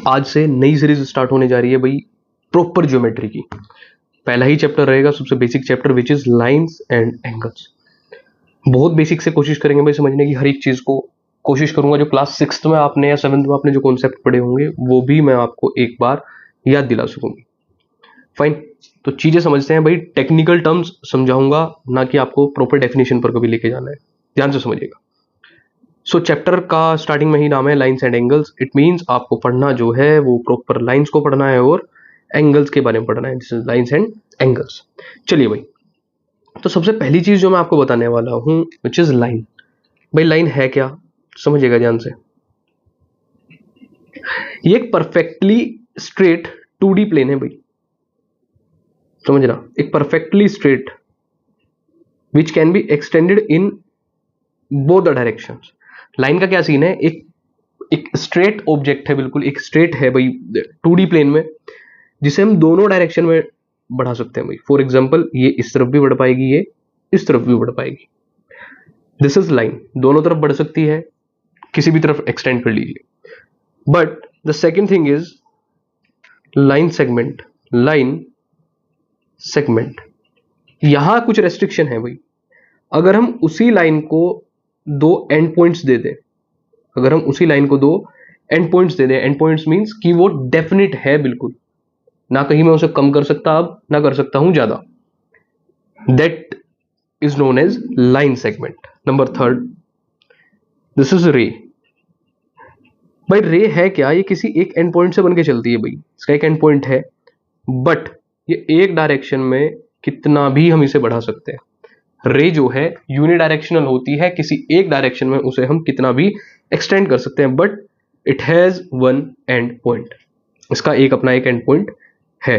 आज से नई सीरीज स्टार्ट होने जा रही है भाई, प्रॉपर ज्योमेट्री की। पहला ही चैप्टर रहेगा सबसे basic chapter, which his lines and angles. बहुत बेसिक से कोशिश करेंगे भाई समझने की, हर एक चीज को कोशिश करूंगा। जो क्लास 6th में आपने या 7th में आपने जो कॉन्सेप्ट पढ़े होंगे वो भी मैं आपको एक बार याद दिला सकूंगी। फाइन, तो चीजें समझते हैं भाई। टेक्निकल टर्म्स समझाऊंगा, ना कि आपको प्रॉपर डेफिनेशन पर कभी लेके जाना है। ध्यान से समझिएगा। सो चैप्टर का स्टार्टिंग में ही नाम है lines and angles. It means आपको पढ़ना जो है वो प्रॉपर लाइंस को पढ़ना है और एंगल्स के बारे में पढ़ना है। This his lines and angles. चलिए भाई, तो सबसे पहली चीज जो मैं आपको बताने वाला हूं विच इज लाइन। भाई लाइन है क्या, समझिएगा ध्यान से। ये एक परफेक्टली स्ट्रेट 2D प्लेन है भाई, समझना। एक perfectly straight which can be extended in both the directions. Line का क्या सीन है, एक स्ट्रेट ऑब्जेक्ट है, बिल्कुल एक स्ट्रेट है भाई 2D प्लेन में, जिसे हम दोनों डायरेक्शन में बढ़ा सकते हैं भाई। फॉर एग्जांपल, ये इस तरफ भी बढ़ पाएगी, ये इस तरफ भी बढ़ पाएगी। दिस इज लाइन, दोनों तरफ बढ़ सकती है, किसी भी तरफ एक्सटेंड कर लीजिए। But the second thing is line segment. Line segment, यहां कुछ रेस्ट्रिक्शन है भाई। अगर हम उसी लाइन को दो एंड पॉइंट्स दे दें, अगर हम उसी लाइन को दो एंड पॉइंट्स दे दें, एंड पॉइंट्स मींस कि वो डेफिनिट है बिल्कुल, ना कहीं मैं उसे कम कर सकता अब ना कर सकता हूं ज्यादा, that is known as line segment. Number third, this is ray. भाई रे है क्या, ये किसी एक एंड पॉइंट से बन के चलती है भाई। इसका एक एंड पॉइंट है, बट ये एक डायरेक्शन में कितना भी हम इसे बढ़ा सकते हैं। रे जो है यूनिडायरेक्शनल होती है, किसी एक डायरेक्शन में उसे हम कितना भी एक्सटेंड कर सकते हैं, but it has one and point. इसका एक अपना एक एंड पॉइंट है।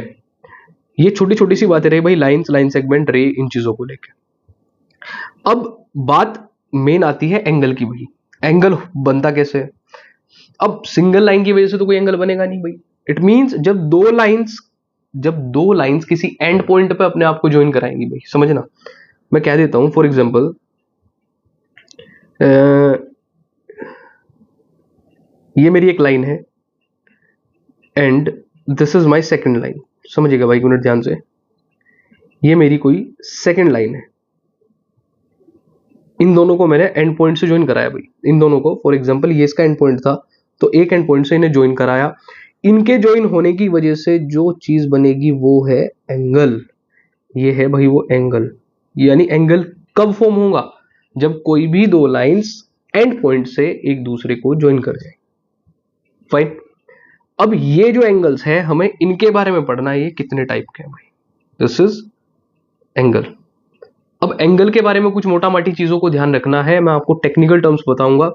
ये छोटी छोटी सी बातें रही भाई, लाइंस, लाइन सेगमेंट, रे, इन चीजों को लेकर। अब बात मेन आती है एंगल की भाई। एंगल बनता कैसे? अब सिंगल लाइन की वजह से तो कोई एंगल बनेगा नहीं भाई। इट मींस जब दो लाइंस किसी एंड पॉइंट पे अपने आप को ज्वाइन कराएंगी भाई, समझना। मैं कह देता हूं फॉर एग्जांपल, ये मेरी एक लाइन है and this is my second line. समझिएगा भाई, मिनट ध्यान से। ये मेरी कोई सेकंड लाइन है, इन दोनों को मैंने एंड पॉइंट से ज्वाइन कराया भाई। इन दोनों को, फॉर एग्जांपल ये इसका एंड पॉइंट था, तो एक एंड पॉइंट से इन्हें ज्वाइन कराया। इनके ज्वाइन होने की वजह से जो चीज बनेगी वो है एंगल। ये है भाई वो एंगल। यानी एंगल कब फॉर्म होगा? जब कोई भी दो लाइंस एंड पॉइंट से एक दूसरे को ज्वाइन कर जाए। फाइन। अब ये जो एंगल्स हैं, हमें इनके बारे में पढ़ना है, ये कितने टाइप के हैं भाई। This is angle. अब एंगल के बारे में कुछ मोटा माटी चीजों को ध्यान रखना है, मैं आपको टेक्निकल टर्म्स बताऊंगा।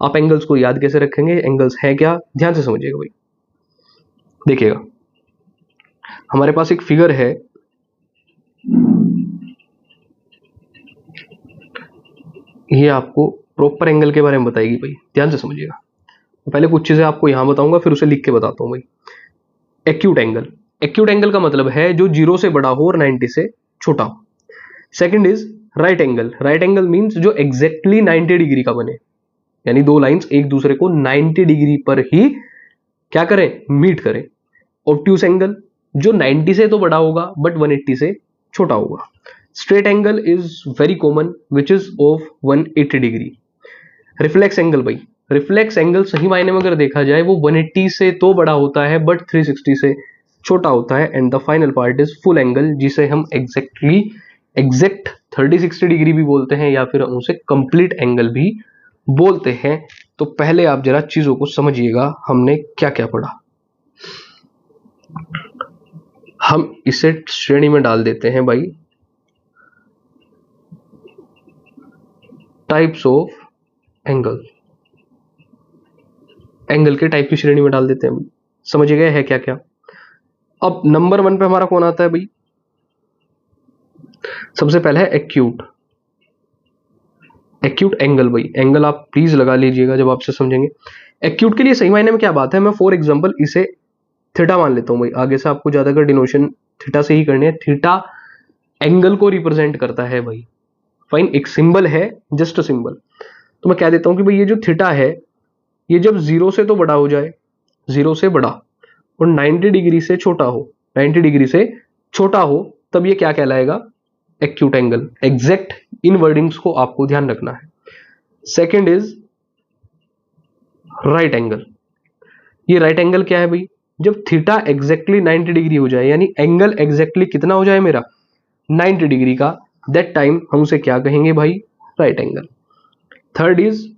आप एंगल्स को याद कैसे रखेंगे, एंगल्स है क्या, ध्यान से समझिएगा भाई। देखिएगा, हमारे पास एक फिगर है, ये आपको प्रॉपर एंगल के बारे में बताएगी भाई, ध्यान से समझिएगा। तो पहले कुछ चीजें आपको यहां बताऊंगा, फिर उसे लिख के बताता हूं भाई। Acute angle. एक्यूट एंगल का मतलब है जो 0 से बड़ा हो और 90 से छोटा हो। Second is right angle. Right angle means जो एग्जैक्टली 90 डिग्री का बने, यानी दो लाइंस एक दूसरे को 90 डिग्री पर ही क्या करें, मीट करें। ऑब्ट्यूस एंगल, जो 90 से तो बड़ा होगा बट 180 से छोटा होगा। Straight angle is very common which is of 180 degree. Reflex angle भाई, रिफ्लेक्स एंगल सही मायने में अगर देखा जाए वो 180 से तो बड़ा होता है बट 360 से छोटा होता है। And the final part is full angle, जिसे हम एग्जैक्ट 360 डिग्री भी बोलते हैं, या फिर हम उसे कंप्लीट एंगल भी बोलते हैं। तो पहले आप जरा चीजों को समझिएगा, हमने क्या क्या पढ़ा। हम इसे श्रेणी में डाल देते हैं भाई, टाइप्स ऑफ एंगल। एंगल के टाइप की श्रेणी में डाल देते हैं, समझ गए है क्या क्या। अब नंबर 1 पे हमारा कौन आता है भाई? सबसे पहले है एक्यूट। एक्यूट एंगल भाई, एंगल आप प्लीज लगा लीजिएगा जब आपसे समझेंगे। एक्यूट के लिए सही मायने में क्या बात है, मैं फॉर एग्जांपल इसे थीटा मान लेता हूं भाई। आगे से आपको ज्यादातर डिनोशन थीटा से ही करनी है। थीटा एंगल को रिप्रेजेंट करता है भाई। फाइन, एक सिंबल है, जस्ट सिंबल। तो मैं कह देता हूं कि भाई ये जो थीटा है, ये जब 0 से तो बड़ा हो जाए 0 से बड़ा और 90 डिग्री से छोटा हो, 90 डिग्री से छोटा हो, तब ये क्या कहलाएगा? Acute angle. एग्जैक्ट इन वर्डिंग्स को आपको ध्यान रखना है। Second is right angle. ये राइट एंगल क्या है भाई? जब थीटा एग्जैक्टली 90 डिग्री हो जाए, यानी एंगल एग्जैक्टली कितना हो जाए मेरा? 90 डिग्री का, दैट टाइम हम उसे क्या कहेंगे भाई? Right angle. Third is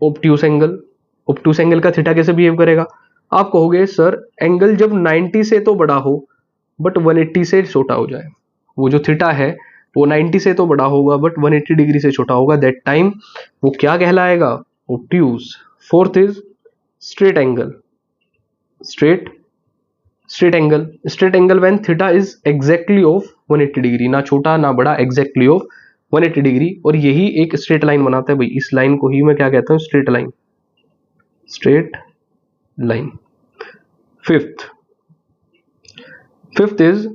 obtuse angle. Obtuse angle का थीटा कैसे बिहेव करेगा? आप कहोगे सर एंगल जब 90 से तो बड़ा हो बट 180 से छोटा हो जाए। वो जो थीटा है वो 90 से तो बड़ा होगा बट 180 डिग्री से छोटा होगा, दैट टाइम वो क्या कहलाएगा? Obtuse. Fourth is straight angle. Straight angle when theta is exactly of 180 degree, ना छोटा ना बड़ा, एग्जैक्टली ऑफ 180 डिग्री, और यही एक स्ट्रेट लाइन बनाता है भाई। इस लाइन को ही मैं क्या कहता हूं? Straight line. Straight line. Fifth is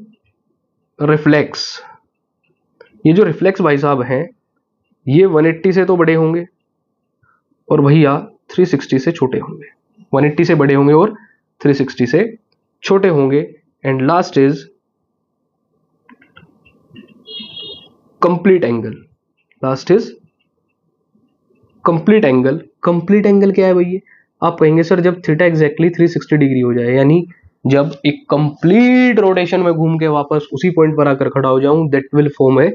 reflex. ये जो रिफ्लेक्स भाई साहब हैं, ये 180 से तो बड़े होंगे और भैया 360 से छोटे होंगे। 180 से बड़े होंगे और 360 से छोटे होंगे। And last is complete angle. Last is complete angle. Complete angle क्या है भैया? आप कहेंगे सर जब थीटा एग्जैक्टली 360 डिग्री हो जाए, यानी जब एक कंप्लीट रोटेशन में घूम के वापस उसी पॉइंट पर आकर खड़ा हो जाऊं, दैट विल फॉर्म है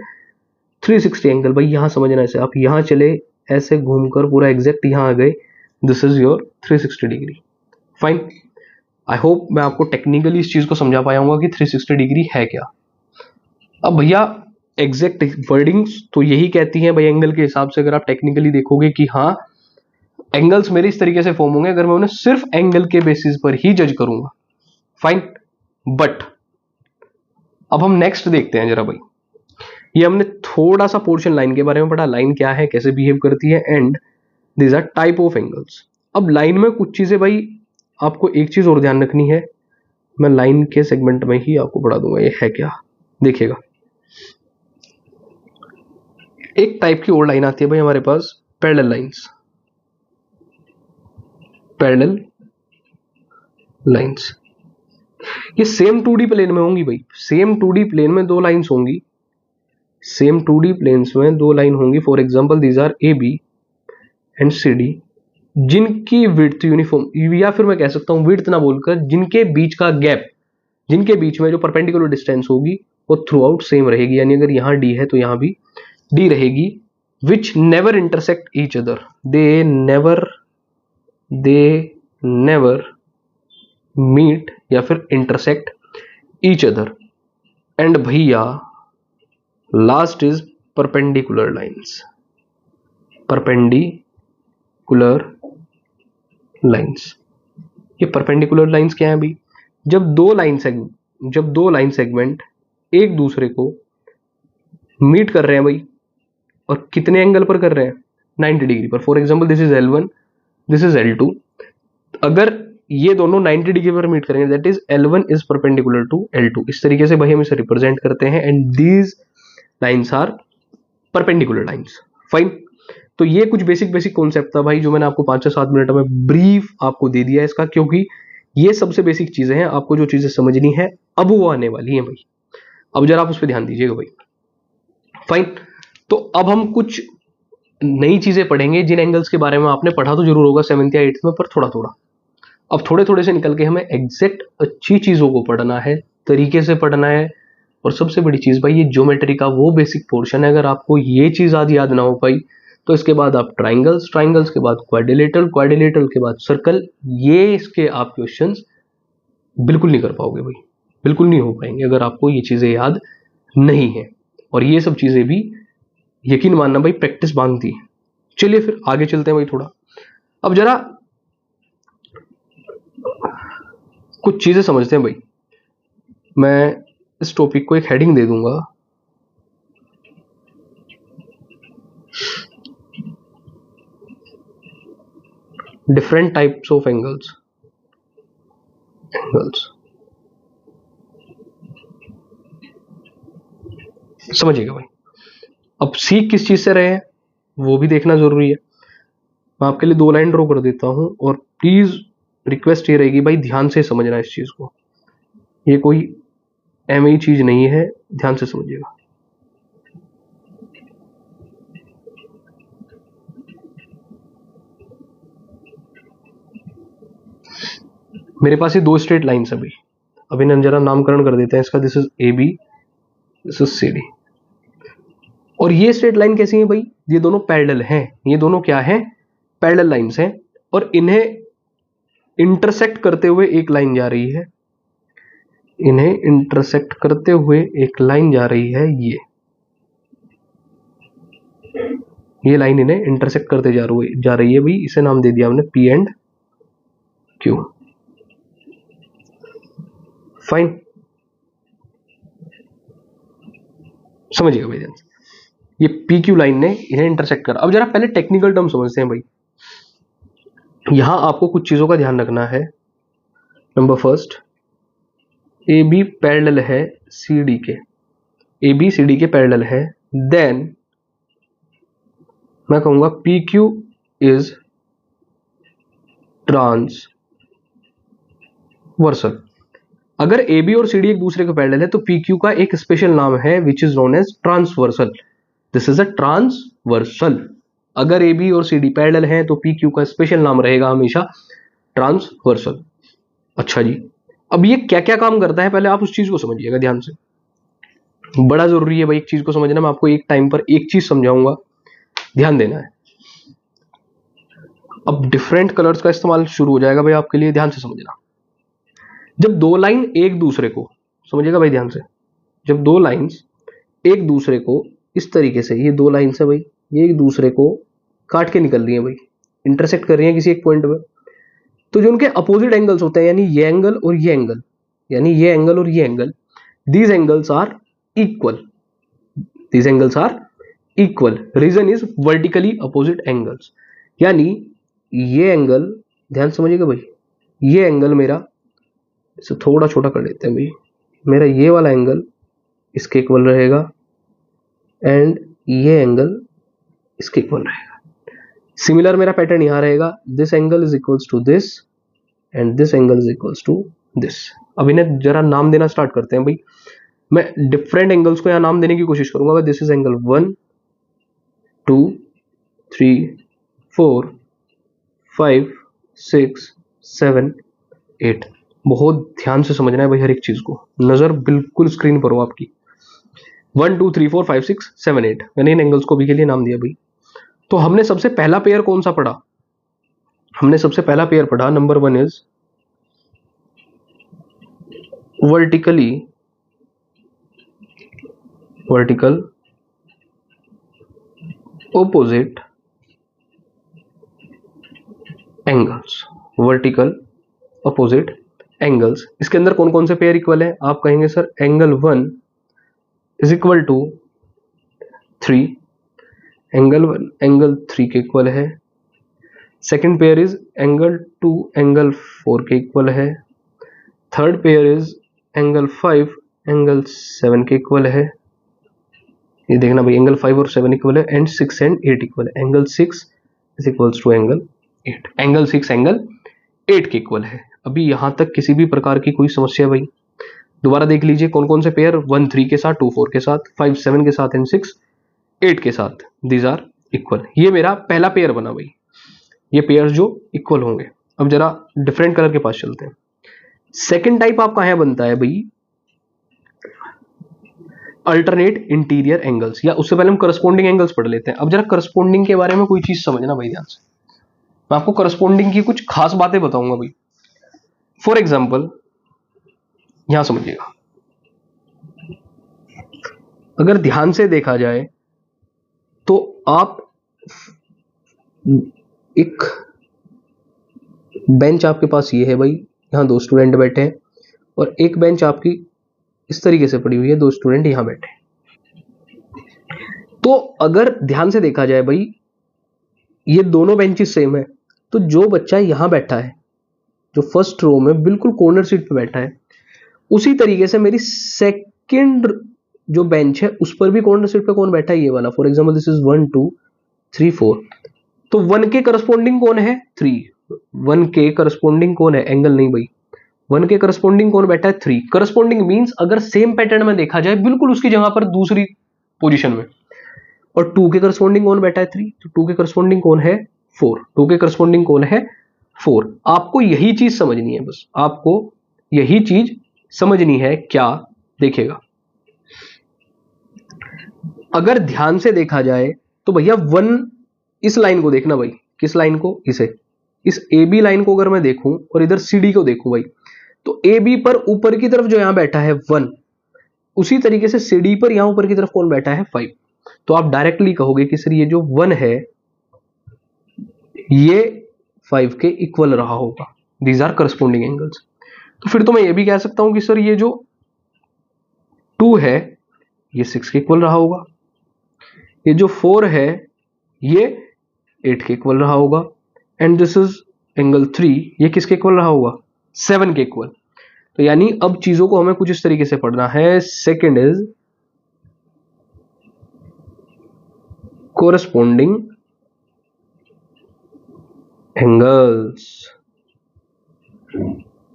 360 एंगल। भाई यहां समझना है, आप यहां चले, ऐसे घूमकर पूरा एग्जैक्ट यहां आ गए, this is your 360 degree. Fine. I hope मैं आपको टेक्निकली इस चीज को समझा पाया हूँ कि 360 डिग्री है क्या। अब भैया एग्जैक्ट वर्डिंग्स तो यही कहती हैं भाई एंगल के हिसाब से। अगर आप टेक्निकली देखोगे कि हाँ एंगल्स मेरे इस तरीके से फॉर्म होंगे अगर मैं उन्हें सिर्फ एंगल के बेसिस पर ही जज करूंगा। फाइन। बट अब हम नेक्स्ट देखते हैं जरा भाई। ये हमने थोड़ा सा पोर्शन लाइन के बारे में पढ़ा, लाइन क्या है, कैसे बिहेव करती है, and these are type of angles. अब लाइन में कुछ चीजें भाई आपको एक चीज और ध्यान रखनी है, मैं लाइन के सेगमेंट में ही आपको पढ़ा दूंगा। ये है क्या, देखिएगा। एक टाइप की और लाइन आती है भाई हमारे पास, पैरेलल लाइंस। पैरेलल लाइंस ये सेम 2D प्लेन में होंगी भाई। सेम 2D प्लेन में दो लाइंस होंगी। सेम 2D प्लेन्स में दो लाइन होंगी। For example these are AB and CD, जिनकी विड्थ यूनिफॉर्म, या फिर मैं कह सकता हूं विड्थ ना बोलकर जिनके बीच का गैप, जिनके बीच में जो परपेंडिकुलर डिस्टेंस होगी वो थ्रू आउट सेम रहेगी। यानी अगर यहां D है तो यहां भी D रहेगी। Which never intersect each other. They never meet या फिर इंटरसेक्ट ईच अदर। एंड भैया last is perpendicular lines. Perpendicular lines, ये परपेंडिकुलर लाइंस क्या है भाई? जब दो लाइन सेगमेंट एक दूसरे को मीट कर रहे हैं भाई, और कितने एंगल पर कर रहे हैं? 90 डिग्री पर। For example this is L1, this is L2। अगर ये दोनों 90 डिग्री पर मीट करेंगे, that is L1 is perpendicular to L2। इस तरीके से भाई हम इसे रिप्रेजेंट करते हैं, and these lines are perpendicular lines. Fine. तो ये कुछ बेसिक कॉन्सेप्ट था भाई जो मैंने आपको 5 से 7 मिनट में ब्रीफ आपको दे दिया इसका, क्योंकि ये सबसे बेसिक चीजें हैं। आपको जो चीजें समझनी है अब वो आने वाली हैं भाई। अब जरा आप उस पर ध्यान दीजिएगा भाई। फाइन। तो अब हम कुछ नई चीजें पढ़ेंगे जिन एंगल्स के बारे में आपने पढ़ा तो जरूर होगा 7th या 8th में, पर थोड़ा थोड़ा। अब थोड़े थोड़े से निकल के हमें एग्जैक्ट अच्छी चीजों को पढ़ना है, तरीके से पढ़ना है। और सबसे बड़ी चीज भाई, ये ज्योमेट्री का वो बेसिक पोर्शन है। अगर आपको ये चीज याद ना हो पाई तो इसके बाद आप ट्राइंगल्स के बाद क्वाड्रिलेटरल के बाद सर्कल, ये इसके आप क्वेश्चंस बिल्कुल नहीं कर पाओगे भाई, बिल्कुल नहीं हो पाएंगे अगर आपको ये चीजें याद नहीं है। और ये सब चीजें भी यकीन मानना भाई प्रैक्टिस मांगती है। चलिए फिर आगे चलते हैं भाई थोड़ा। अब जरा कुछ चीजें समझते हैं भाई। मैं इस टॉपिक को एक हेडिंग दे दूंगा, डिफरेंट टाइप्स ऑफ एंगल्स। समझिएगा भाई। अब सीख किस चीज से रहे हैं वो भी देखना जरूरी है। मैं आपके लिए 2 लाइन ड्रॉ कर देता हूं, और प्लीज रिक्वेस्ट ये रहेगी भाई ध्यान से समझना इस चीज को, ये कोई एमई चीज नहीं है, ध्यान से समझिएगा। मेरे पास ये दो स्ट्रेट लाइन्स है भाई, अब इन्हें जरा नामकरण कर देते हैं इसका, this is A B, this is C D. और ये स्ट्रेट लाइन कैसी है भाई, ये दोनों पैरेलल हैं, ये दोनों क्या हैं, पैरेलल लाइंस हैं, और इन्हें इंटरसेक्ट करते हुए एक लाइन जा रही है, इन्हें इंटरसेक्ट करते हुए एक लाइन जा रही है, ये लाइन इन्हें इंटरसेक्ट करते जा रही है भाई, इसे नाम दे दिया हमने पी एंड क्यू। फाइन, समझिएगा भाई ध्यान से, ये पी क्यू लाइन ने इन्हें इंटरसेक्ट करा। अब जरा पहले टेक्निकल टर्म समझते हैं भाई, यहां आपको कुछ चीजों का ध्यान रखना है। Number first, A B parallel है सी डी के, ए बी सी डी के पैरेलल है, देन मैं कहूंगा पी क्यू इज ट्रांसवर्सल। अगर ए बी और सी डी एक दूसरे के पैरेलल है तो पी क्यू का एक स्पेशल नाम है which is known as transversal, this is a transversal. अगर ए बी और सी डी पैरेलल है तो पी क्यू का स्पेशल नाम रहेगा हमेशा ट्रांसवर्सल। अच्छा जी, अब ये क्या क्या काम करता है पहले आप उस चीज को समझिएगा ध्यान से, बड़ा जरूरी है भाई एक चीज को समझना। मैं आपको एक टाइम पर एक चीज समझाऊंगा, ध्यान देना है। अब डिफरेंट कलर्स का इस्तेमाल शुरू हो जाएगा भाई आपके लिए, ध्यान से समझना। जब दो लाइन एक दूसरे को, समझिएगा भाई ध्यान से, जब दो लाइंस एक दूसरे को इस तरीके से, ये दो लाइंस है भाई, ये एक दूसरे को काट के निकल रही है भाई, इंटरसेक्ट कर रही है किसी एक पॉइंट पे, तो जो उनके अपोजिट एंगल्स होते हैं, यानी ये एंगल और ये एंगल, यानी ये एंगल और ये angle, these angles are equal, these angles are equal. Reason is vertically opposite angles, यानी ये एंगल, ध्यान समझिएगा भाई, ये एंगल मेरा, इसे थोड़ा छोटा कर लेते हैं भाई, मेरा ये वाला एंगल इसके इक्वल रहेगा एंड ये एंगल इसके इक्वल रहेगा। सिमिलर मेरा पैटर्न यहां रहेगा, this angle is equals to this and this angle is equals to this. अब इन्हें जरा नाम देना स्टार्ट करते हैं भाई, मैं डिफरेंट एंगल्स को यहां नाम देने की कोशिश करूंगा भाई। This is angle 1 2 3 4 5 6 7 8। बहुत ध्यान से समझना है भाई हर एक चीज को, नजर बिल्कुल स्क्रीन पर हो आपकी। 1 2 3 4 5 6 7 8, मैंने इन एंगल्स को भी के लिए नाम दिया भाई। तो हमने सबसे पहला पेयर कौन सा पढ़ा, हमने सबसे पहला पेयर पढ़ा number 1 is vertical opposite angles, vertical opposite angles. इसके अंदर कौन कौन से पेयर इक्वल है, आप कहेंगे sir angle 1 is equal to 3, angle 1 angle 3 के इक्वल है। Second pair is angle 2 angle 4 के इक्वल है। Third pair is angle 5 angle 7 के इक्वल है, ये देखना भाई एंगल 5 और 7 इक्वल है, एंड 6 एंड 8 इक्वल है, angle 6 is equals to angle 8, angle 6 angle 8 के इक्वल है। अभी यहां तक किसी भी प्रकार की कोई समस्या भाई, दोबारा देख लीजिए कौन कौन से पेयर, 1 3 के साथ, 2 4 के साथ, 5 7 के साथ एंड 6 8 के साथ, दीज आर इक्वल। ये मेरा पहला पेयर बना भाई, ये पेयर जो इक्वल होंगे। अब जरा डिफरेंट कलर के पास चलते हैं। सेकेंड टाइप आपका यहां बनता है भाई अल्टरनेट इंटीरियर एंगल्स, या उससे पहले हम करस्पॉन्डिंग एंगल्स पढ़ लेते हैं। अब जरा करस्पॉन्डिंग के बारे में कोई चीज समझना भाई ध्यान से, मैं आपको करस्पॉन्डिंग की कुछ खास बातें बताऊंगा भाई। फॉर एग्जाम्पल यहां समझिएगा, अगर ध्यान से देखा जाए तो आप एक बेंच आपके पास ये है भाई, यहां दो स्टूडेंट बैठे हैं, और एक बेंच आपकी इस तरीके से पड़ी हुई है, दो स्टूडेंट यहां बैठे हैं। तो अगर ध्यान से देखा जाए भाई ये दोनों बेंचेस सेम है, तो जो बच्चा यहां बैठा है, जो फर्स्ट रो में बिल्कुल कॉर्नर सीट पे बैठा है, उसी तरीके से मेरी सेकंड जो बेंच है उस पर भी कॉर्नर सीट पे कौन बैठा है, ये वाला। फॉर एग्जांपल दिस इज 1 2 3 4, तो 1 के करस्पॉन्डिंग कौन है, 3, 1 के करस्पॉन्डिंग कौन है? एंगल नहीं भाई, 1 के करस्पॉन्डिंग कौन बैठा है? 3। करस्पॉन्डिंग मींस अगर सेम पैटर्न में देखा जाए बिल्कुल उसकी जगह पर दूसरी पोजीशन में। और 2 के करस्पॉन्डिंग कौन बैठा है? 3। तो 2 के करस्पॉन्डिंग कौन है? 4। 2 के करस्पॉन्डिंग कौन है? 4। आपको यही चीज समझनी है, बस आपको यही चीज समझनी है। क्या देखेगा, अगर ध्यान से देखा जाए तो भैया 1, इस लाइन को देखना भाई, किस लाइन को? इसे, इस ए बी लाइन को अगर मैं देखूं और इधर सी डी को देखूं भाई, तो ए बी पर ऊपर की तरफ जो यहां बैठा है 1, उसी तरीके से सी डी पर यहां ऊपर की तरफ कौन बैठा है? 5। तो आप डायरेक्टली कहोगे कि सर ये जो 1 है ये 5 के इक्वल रहा होगा, दीज आर करस्पॉन्डिंग एंगल्स। तो फिर तो मैं ये भी कह सकता हूं कि सर ये जो 2 है ये 6 के इक्वल रहा होगा, ये जो 4 है ये 8 के इक्वल रहा होगा, एंड दिस इज एंगल 3, ये किसके इक्वल रहा होगा? 7 के इक्वल। तो यानी अब चीजों को हमें कुछ इस तरीके से पढ़ना है। Second is corresponding angles.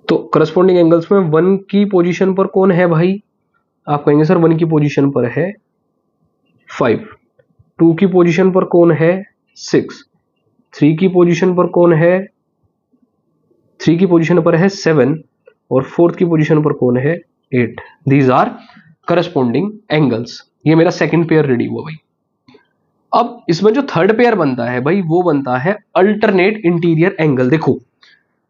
तो करस्पॉन्डिंग एंगल्स में 1 की पोजीशन पर कौन है भाई? आप कहेंगे सर 1 की पोजीशन पर है 5, 2 की पोजीशन पर कौन है? 6, 3 की पोजीशन पर कौन है? 3 की पोजीशन पर है 7, और 4th की पोजीशन पर कौन है? 8। These are corresponding angles. ये मेरा सेकंड पेयर रेडी हुआ भाई। अब इसमें जो थर्ड पेयर बनता है भाई वो बनता है अल्टरनेट इंटीरियर एंगल। देखो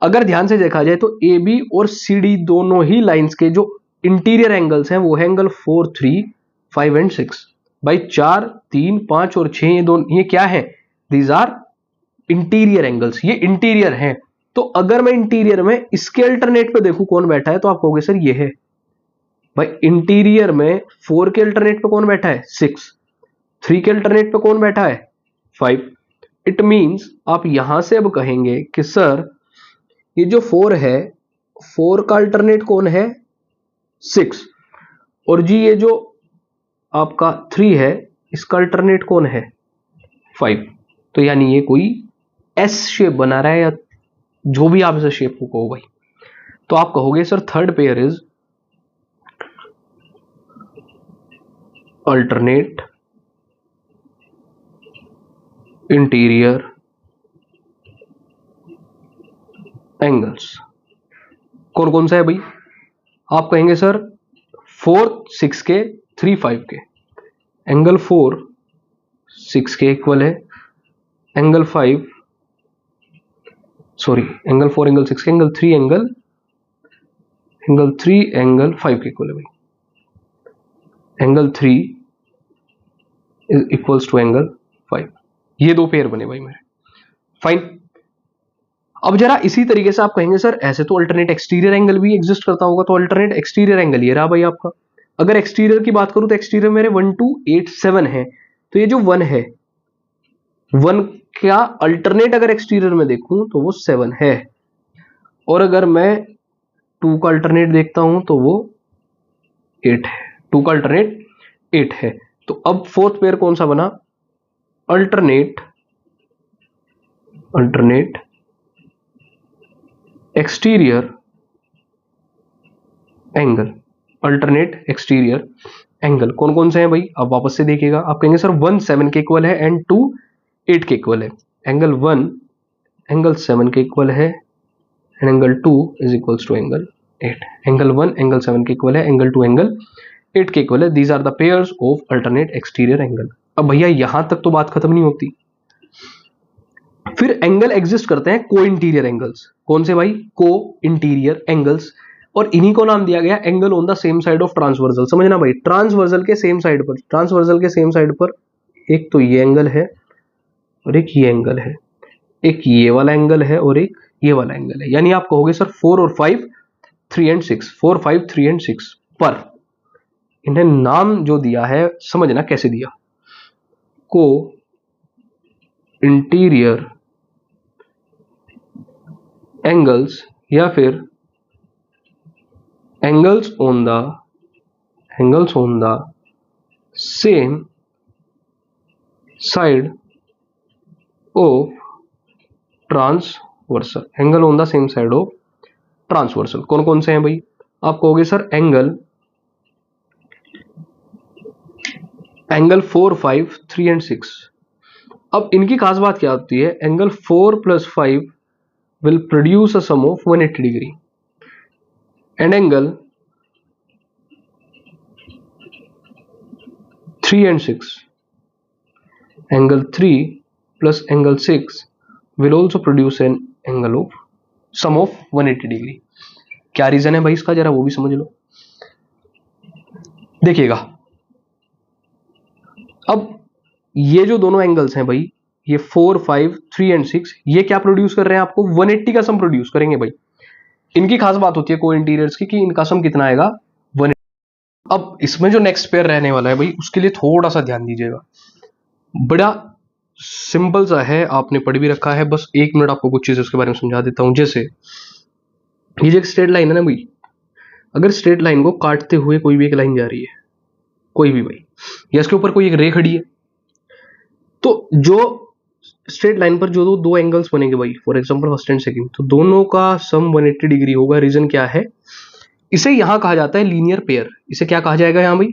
अगर ध्यान से देखा जाए तो ए बी और सी डी दोनों ही लाइंस के जो इंटीरियर एंगल्स हैं वो है एंगल 4, 3, 5 एंड 6। भाई 4, 3, 5 और 6 ये क्या है? दीज आर इंटीरियर एंगल्स, ये इंटीरियर हैं। तो अगर मैं इंटीरियर में इसके अल्टरनेट पे देखूं कौन बैठा है, तो आप कहोगे सर ये है। भाई इंटीरियर में 4 के अल्टरनेट पे कौन बैठा है? 6। 3 के अल्टरनेट पे कौन बैठा है? 5। इट मींस आप यहां से अब कहेंगे कि सर ये जो 4 है, 4 का अल्टरनेट कौन है? 6। और जी ये जो आपका 3 है इसका अल्टरनेट कौन है? 5। तो यानी ये कोई एस शेप बना रहा है, या जो भी आप इसे शेप को कहो भाई। तो आप कहोगे sir third pair is alternate interior angles. कौन कौन सा है भाई? आप कहेंगे सर 4 6 के, 3 5 के। एंगल 4 6 के इक्वल है, एंगल 5 सॉरी एंगल 4 एंगल 6 के, एंगल 3 एंगल 5 के इक्वल है भाई। Angle 3 is equals to angle 5। ये दो पेयर बने भाई मेरे। फाइन। अब जरा इसी तरीके से आप कहेंगे सर ऐसे तो अल्टरनेट एक्सटीरियर एंगल भी एग्जिस्ट करता होगा, तो अल्टरनेट एक्सटीरियर एंगल ये रहा भाई आपका। अगर एक्सटीरियर की बात करूं तो एक्सटीरियर मेरे 1 2 8 7 है। तो ये जो 1 है, 1 का अल्टरनेट अगर एक्सटीरियर में देखूं तो वो 7 है, और अगर मैं 2 का अल्टरनेट देखता हूं तो वो 8 है। 2 का अल्टरनेट 8 है। तो अब फोर्थ पेयर कौन सा बना? Alternate exterior angle. Alternate exterior angle कौन कौन से हैं भाई? अब वापस से देखिएगा, आप कहेंगे सर 1 7 के इक्वल है एंड 2 8 के इक्वल है। एंगल 1 एंगल 7 के इक्वल है and angle 2 is equals to angle 8। Angle 1 angle 7 के इक्वल है, एंगल 2 एंगल 8 के इक्वल है। These are the pairs of alternate exterior angle. अब भैया यहां तक तो बात खत्म नहीं होती, फिर एंगल एग्जिस्ट करते हैं को इंटीरियर एंगल्स। कौन से भाई? को इंटीरियर एंगल्स। और इन्हीं को नाम दिया गया angle on the same side of transversal. समझना भाई, ट्रांसवर्सल के सेम साइड पर, ट्रांसवर्सल के सेम साइड पर एक तो ये एंगल है और एक ये एंगल है, एक ये वाला एंगल है और एक ये वाला एंगल है। यानी आप कहोगे सर 4 और 5 3 एंड 6, 4 5 3 एंड 6, पर इन्हें नाम जो दिया है समझना कैसे दिया। को इंटीरियर एंगल्स या फिर angles on the same side of transversal. Transversal, angle on the same side of transversal. कौन कौन से हैं भाई? आप कहोगे सर एंगल 4, 5, 3 एंड 6। अब इनकी खास बात क्या होती है? Angle 4 + 5 will produce a sum of 180 degree and angle 3 and 6, angle 3 plus angle 6 will also produce an angle of sum of 180 degree। क्या रीजन है भाई इसका, जरा वो भी समझ लो। देखिएगा, अब ये जो दोनों एंगल्स हैं भाई, ये 4, 5, 3 एंड 6, ये क्या प्रोड्यूस कर रहे हैं? आपको 180 का सम प्रोड्यूस करेंगे भाई। इनकी खास बात होती है को इंटीरियर्स की कि इनका सम कितना आएगा? 180। अब इसमें जो नेक्स्ट पेयर रहने वाला है भाई, उसके लिए थोड़ा सा ध्यान दीजिएगा। बड़ा सिंपल सा है, आपने पढ़ भी रखा है, बस 1 मिनट आपको कुछ चीजें उसके बारे में समझा देता हूं। जैसे ये जो एक स्ट्रेट लाइन है ना भाई, अगर स्ट्रेट लाइन को काटते हुए कोई भी एक लाइन जा रही है, कोई भी भाई, या इसके ऊपर कोई एक रे खड़ी है, तो जो स्ट्रेट लाइन पर जो दो एंगल्स बनेंगे भाई, for example first and second, तो दोनों का सम 180 डिग्री होगा। रीजन क्या है? इसे यहां कहा जाता है लीनियर पेयर। इसे क्या कहा जाएगा यहां भाई?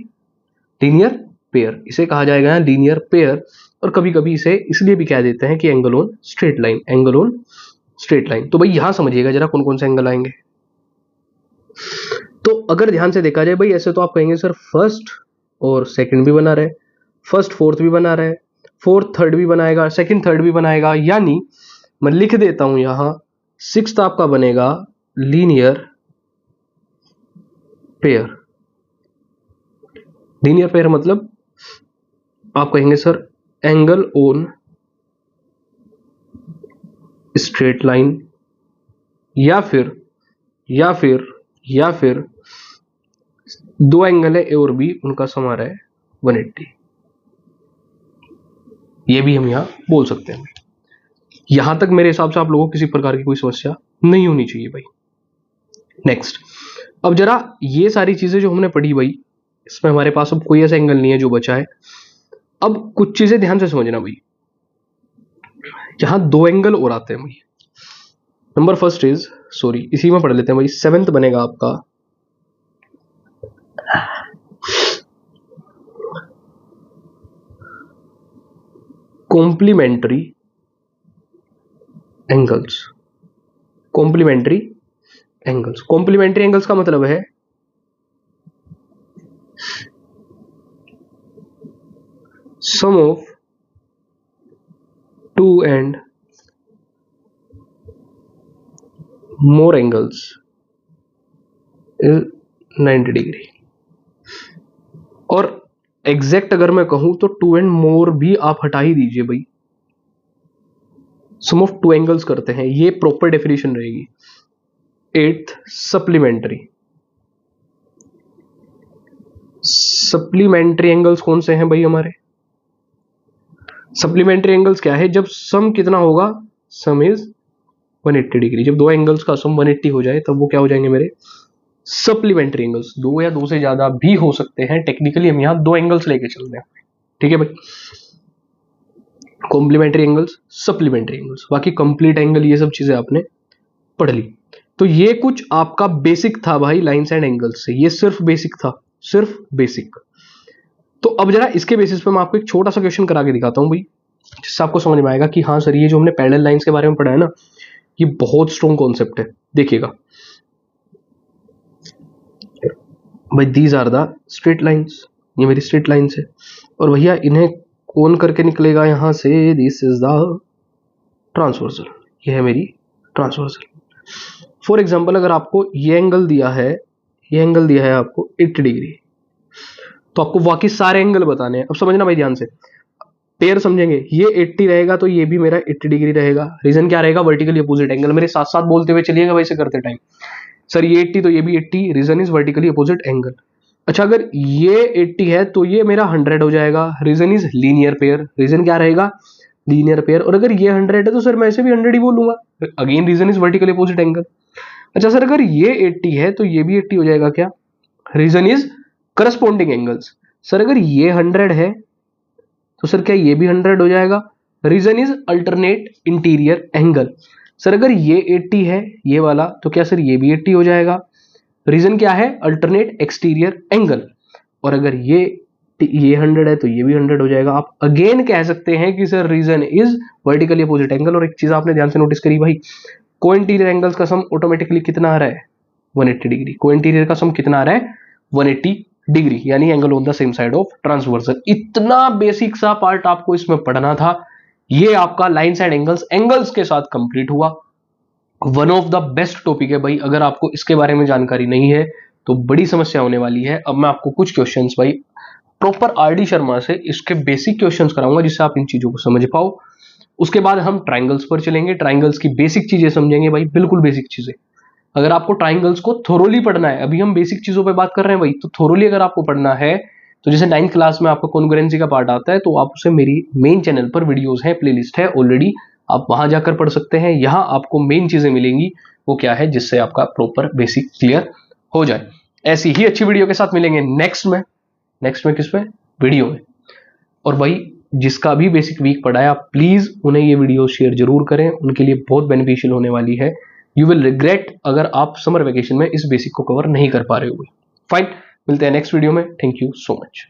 Linear pair. इसे कहा जाएगा यहां लीनियर पेयर। और कभी कभी इसे इसलिए भी कह देते हैं कि angle on straight line, angle on straight line. तो भाई यहां समझिएगा जरा कौन कौन से एंगल आएंगे। तो अगर ध्यान से देखा जाए भाई, ऐसे तो आप कहेंगे सर फर्स्ट और सेकंड भी बना रहे, फर्स्ट फोर्थ भी बना रहे, फोर्थ थर्ड भी बनाएगा, सेकंड थर्ड भी बनाएगा, यानी मैं लिख देता हूं यहां सिक्स्थ आपका बनेगा लीनियर पेयर। लीनियर पेयर मतलब आप कहेंगे sir angle on straight line, या फिर दो एंगल है ए और बी, उनका सम आ रहा है 180। ये भी हम यहां बोल सकते हैं। यहां तक मेरे हिसाब से आप लोगों को किसी प्रकार की कोई समस्या नहीं होनी चाहिए भाई। नेक्स्ट, अब जरा ये सारी चीजें जो हमने पढ़ी भाई, इसमें हमारे पास अब कोई ऐसा एंगल नहीं है जो बचा है। अब कुछ चीजें ध्यान से समझना भाई, यहां दो एंगल और आते हैं भाई। नंबर फर्स्ट इज, सॉरी इसी में पढ़ लेते हैं भाई, सेवेंथ बनेगा आपका complementary angles. Complementary angles, complementary angles का मतलब है sum of two and more angles is 90 degree. और एग्जैक्ट अगर मैं कहूं तो टू एंड मोर भी आप हटा ही दीजिए भाई, सम ऑफ टू एंगल्स करते हैं, ये प्रॉपर डेफिनेशन रहेगी। एट्थ, सप्लीमेंट्री एंगल्स कौन से हैं भाई हमारे? सप्लीमेंट्री एंगल्स क्या है? जब सम कितना होगा? सम इज 180 डिग्री। जब दो एंगल्स का सम 180 हो जाए तब वो क्या हो जाएंगे मेरे? Supplementary angles. दो या दो से ज्यादा भी हो सकते हैं, टेक्निकली हम यहां दो एंगल्स लेके चल रहे हैं, ठीक है भाई। कॉम्प्लीमेंट्री एंगल्स, सप्लीमेंट्री एंगल्स, बाकी कंप्लीट एंगल, ये सब चीजें आपने पढ़ ली। तो ये कुछ आपका बेसिक था भाई लाइंस एंड एंगल्स से, ये सिर्फ बेसिक था, सिर्फ बेसिक। तो अब जरा इसके बेसिस पे मैं आपको एक छोटा सा क्वेश्चन करा के दिखाता हूं भाई, जिससे आपको समझ में आएगा कि हाँ सर ये जो हमने पैरेलल लाइंस के बारे में पढ़ा है ना, ये बहुत स्ट्रॉन्ग कॉन्सेप्ट है। देखिएगा भाई, these are the straight lines, ये मेरी स्ट्रेट लाइंस है, और भैया इन्हें कौन करके निकलेगा यहां से? दिस इज द ट्रांसवर्सल, ये है मेरी ट्रांसवर्सल। फॉर एग्जांपल अगर आपको ये एंगल दिया है, ये एंगल दिया है आपको 80 डिग्री, तो आपको बाकी सारे एंगल बताने हैं। अब समझना भाई ध्यान से, पेयर समझेंगे, ये 80 रहेगा तो ये भी मेरा 80 डिग्री रहेगा। रीजन क्या रहेगा? Vertically opposite angle. मेरे साथ साथ बोलते हुए चलिएगा वैसे करते टाइम, सर ये 80 तो ये भी 80, reason is vertically opposite angle. अच्छा, अगर ये 80 है तो ये मेरा 100 हो जाएगा, reason is linear pair. Reason क्या रहेगा? Linear pair. और अगर ये 100 है तो सर मैं इसे भी 100 ही बोलूंगा, again reason is vertically opposite angle. अच्छा सर, अगर ये 80 है तो ये भी 80 हो जाएगा, क्या? Reason is corresponding angles. Sir अगर ये 100 है तो सर क्या ये भी 100 हो जाएगा? Reason is alternate interior angle. Sir अगर ये 80 है ये वाला, तो क्या सर ये भी 80 हो जाएगा? रीजन क्या है? Alternate exterior angle. और अगर ये 100 है तो ये भी 100 हो जाएगा। आप अगेन कह सकते हैं कि sir reason is vertically opposite angle. और एक चीज आपने ध्यान से नोटिस करी भाई, को इंटीरियर एंगल्स का सम ऑटोमेटिकली कितना आ रहा है? 180 डिग्री। को इंटीरियर का सम कितना आ रहा है? 180 डिग्री, यानी angle on the same side of transversal. इतना बेसिक सा पार्ट आपको इसमें पढ़ना था। ये आपका लाइन साइड एंगल्स के साथ कंप्लीट हुआ। One of the best topic है भाई। अगर आपको इसके बारे में जानकारी नहीं है तो बड़ी समस्या होने वाली है। अब मैं आपको कुछ क्वेश्चंस भाई प्रॉपर आरडी शर्मा से इसके बेसिक क्वेश्चंस कराऊंगा, जिससे आप इन चीजों को समझ पाओ। उसके बाद हम ट्राइंगल्स पर चलेंगे, ट्राइंगल्स की बेसिक चीजें समझेंगे भाई, बिल्कुल बेसिक चीजें। अगर आपको ट्राइंगल्स को थोरोली पढ़ना है, अभी हम बेसिक चीजों पे बात कर रहे हैं भाई, तो थोरोली अगर आपको पढ़ना है तो जैसे 9th क्लास में आपका कॉन्ग्रुएंसी का पार्ट आता है, तो आप उसे मेरी मेन चैनल पर वीडियोस है, प्लेलिस्ट है ऑलरेडी, आप वहां जाकर पढ़ सकते हैं। यहां आपको मेन चीजें मिलेंगी, वो क्या है, जिससे आपका प्रॉपर बेसिक क्लियर हो जाए। ऐसी ही अच्छी वीडियो के साथ मिलेंगे नेक्स्ट में किसमें? वीडियो में। और भाई जिसका भी बेसिक वीक पढ़ा है, आप प्लीज उन्हें ये वीडियो शेयर जरूर करें, उनके लिए बहुत बेनिफिशियल होने वाली है। यू विल रिग्रेट अगर आप समर वेकेशन में इस बेसिक को कवर नहीं कर पा रहे हो। फाइन, मिलते हैं नेक्स्ट वीडियो में। Thank you so much.